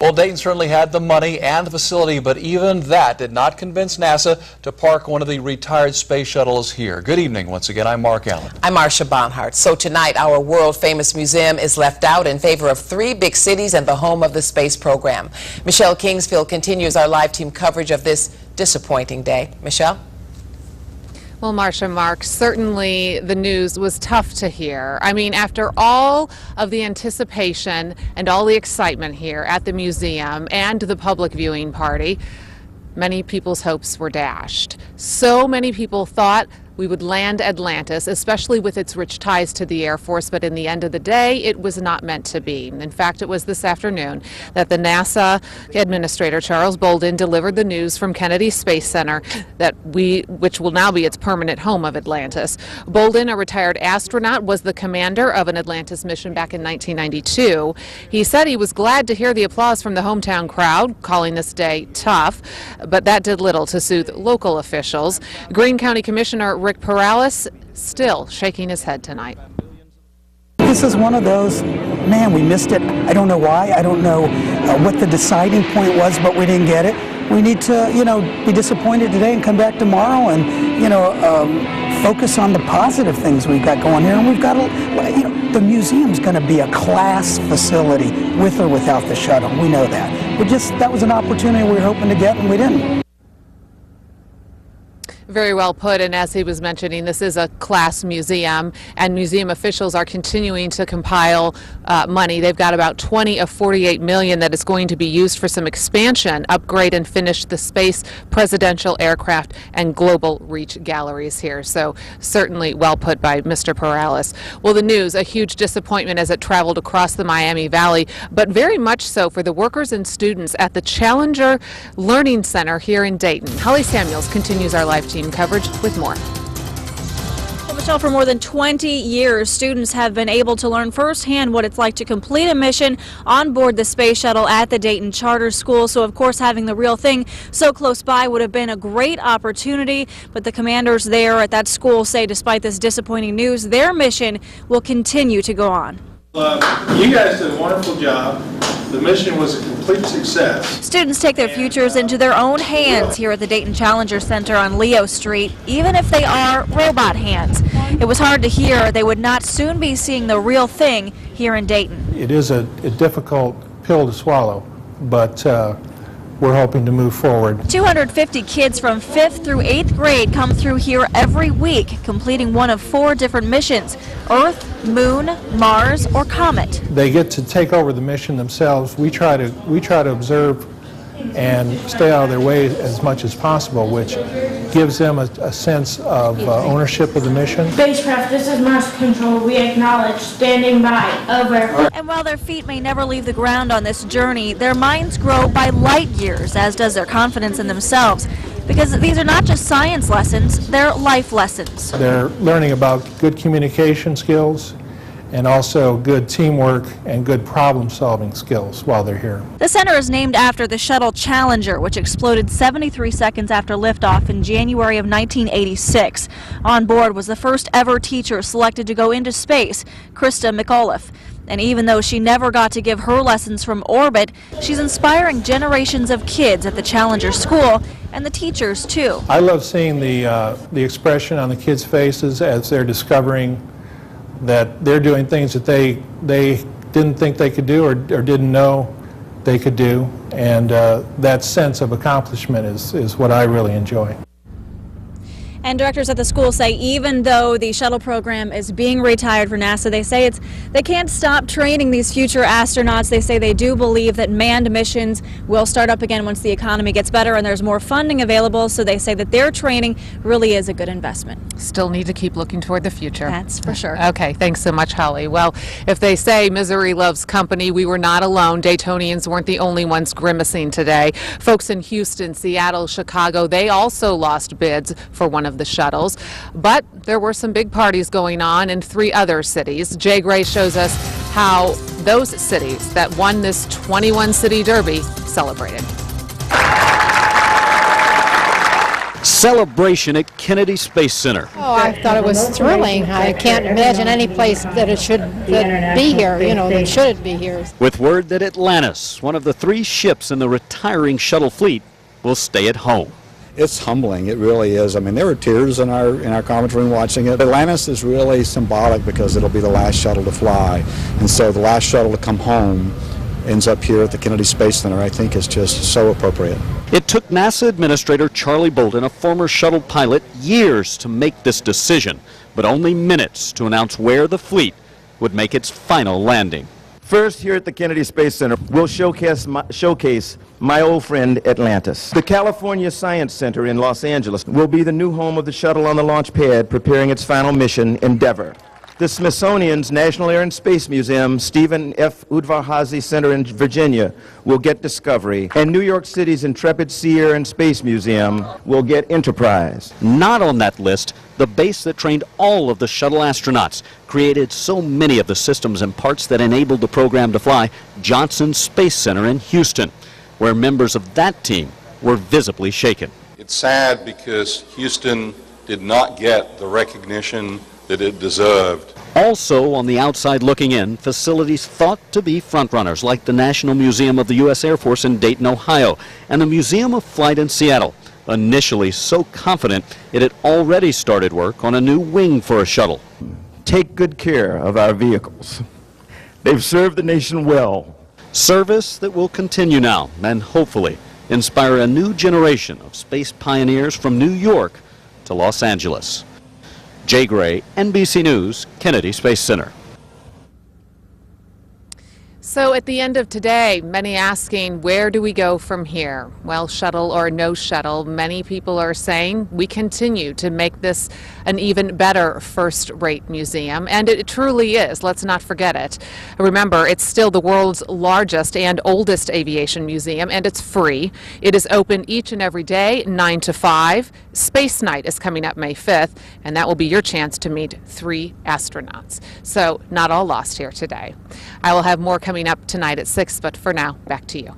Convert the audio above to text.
Well, Dayton certainly had the money and the facility, but even that did not convince NASA to park one of the retired space shuttles here. Good evening once again. I'm Mark Allen. I'm Marcia Bonhart. So tonight, our world-famous museum is left out in favor of 3 big cities and the home of the space program. Michelle Kingsfield continues our live team coverage of this disappointing day. Michelle? Well, Marcia, Mark, certainly the news was tough to hear. I mean, after all of the anticipation and all the excitement here at the museum and the public viewing party, many people's hopes were dashed. So many people thought we would land Atlantis, especially with its rich ties to the Air Force, but in the end of the day, it was not meant to be. In fact, it was this afternoon that the NASA Administrator, Charles Bolden, delivered the news from Kennedy Space Center which will now be its permanent home of Atlantis. Bolden, a retired astronaut, was the commander of an Atlantis mission back in 1992. He said he was glad to hear the applause from the hometown crowd, calling this day tough, but that did little to soothe local officials. Greene County Commissioner Rick Perales still shaking his head tonight. This is one of those, man, we missed it. I don't know why. I don't know what the deciding point was, but we didn't get it. We need to, be disappointed today and come back tomorrow and, focus on the positive things we've got going here. And we've got, the museum's going to be a class facility with or without the shuttle. We know that. That was an opportunity we were hoping to get, and we didn't. Very well put, and as he was mentioning, this is a class museum, and museum officials are continuing to compile money. They've got about 20 of 48 million that is going to be used for some expansion, upgrade and finish the space, presidential aircraft, and global reach galleries here. So certainly well put by Mr. Perales. Well, the news, a huge disappointment as it traveled across the Miami Valley, but very much so for the workers and students at the Challenger Learning Center here in Dayton. Holly Samuels continues our live team coverage with more. Well, Michelle, for more than 20 years, students have been able to learn firsthand what it's like to complete a mission on board the space shuttle at the Dayton Charter School. So, of course, having the real thing so close by would have been a great opportunity. But the commanders there at that school say, despite this disappointing news, their mission will continue to go on. You guys did a wonderful job. The mission was a complete success. Students take their futures into their own hands here at the Dayton Challenger Center on Leo Street, even if they are robot hands. It was hard to hear they would not soon be seeing the real thing here in Dayton. It is a difficult pill to swallow, but we're hoping to move forward. 250 kids from 5th through 8th grade come through here every week, completing one of 4 different missions: Earth, Moon, Mars, or Comet. They get to take over the mission themselves. We try to observe and stay out of their way as much as possible, which gives them a sense of ownership of the mission. Spacecraft, this is Mars Control. We acknowledge. Standing by. Over. And while their feet may never leave the ground on this journey, their minds grow by light years, as does their confidence in themselves. Because these are not just science lessons, they're life lessons. They're learning about good communication skills and also good teamwork and good problem-solving skills while they're here. The center is named after the shuttle Challenger, which exploded 73 seconds after liftoff in January of 1986. On board was the first ever teacher selected to go into space, Krista McAuliffe. And even though she never got to give her lessons from orbit, she's inspiring generations of kids at the Challenger School, and the teachers too. I love seeing the expression on the kids' faces as they're discovering that they're doing things that they didn't think they could do or didn't know they could do, and that sense of accomplishment is what I really enjoy. And directors at the school say even though the shuttle program is being retired for NASA, they say they can't stop training these future astronauts. They say they do believe that manned missions will start up again once the economy gets better and there's more funding available. So they say that their training really is a good investment. Still need to keep looking toward the future. That's for sure. Okay, thanks so much, Holly. Well, if they say misery loves company, we were not alone. Daytonians weren't the only ones grimacing today. Folks in Houston, Seattle, Chicago, they also lost bids for one of the shuttles, but there were some big parties going on in 3 other cities. Jay Gray shows us how those cities that won this 21-city derby celebrated. Celebration at Kennedy Space Center. Oh, I thought it was thrilling. I can't imagine any place that it should be here, that shouldn't be here. With word that Atlantis, one of the 3 ships in the retiring shuttle fleet, will stay at home. It's humbling, it really is. I mean, there were tears in our conference room watching it. Atlantis is really symbolic because it'll be the last shuttle to fly. And so the last shuttle to come home ends up here at the Kennedy Space Center, I think is just so appropriate. It took NASA Administrator Charlie Bolden, a former shuttle pilot, years to make this decision, but only minutes to announce where the fleet would make its final landing. First, here at the Kennedy Space Center, we'll showcase my old friend Atlantis. The California Science Center in Los Angeles will be the new home of the shuttle on the launch pad preparing its final mission, Endeavour. The Smithsonian's National Air and Space Museum, Stephen F. Udvar-Hazy Center in Virginia, will get Discovery, and New York City's Intrepid Sea Air and Space Museum will get Enterprise. Not on that list, the base that trained all of the shuttle astronauts, created so many of the systems and parts that enabled the program to fly, Johnson Space Center in Houston, where members of that team were visibly shaken. It's sad because Houston did not get the recognition that it deserved. Also on the outside looking in, facilities thought to be frontrunners like the National Museum of the U.S. Air Force in Dayton, Ohio, and the Museum of Flight in Seattle. Initially so confident it had already started work on a new wing for a shuttle. Take good care of our vehicles. They've served the nation well. Service that will continue now and hopefully inspire a new generation of space pioneers from New York to Los Angeles. Jay Gray, NBC News, Kennedy Space Center. So at the end of today, many asking, where do we go from here? Well, shuttle or no shuttle, many people are saying we continue to make this an even better first-rate museum, and it truly is. Let's not forget it. Remember, it's still the world's largest and oldest aviation museum, and it's free. It is open each and every day, 9 to 5. Space Night is coming up May 5th, and that will be your chance to meet 3 astronauts. So not all lost here today. I will have more coming up tonight at 6, but for now, back to you.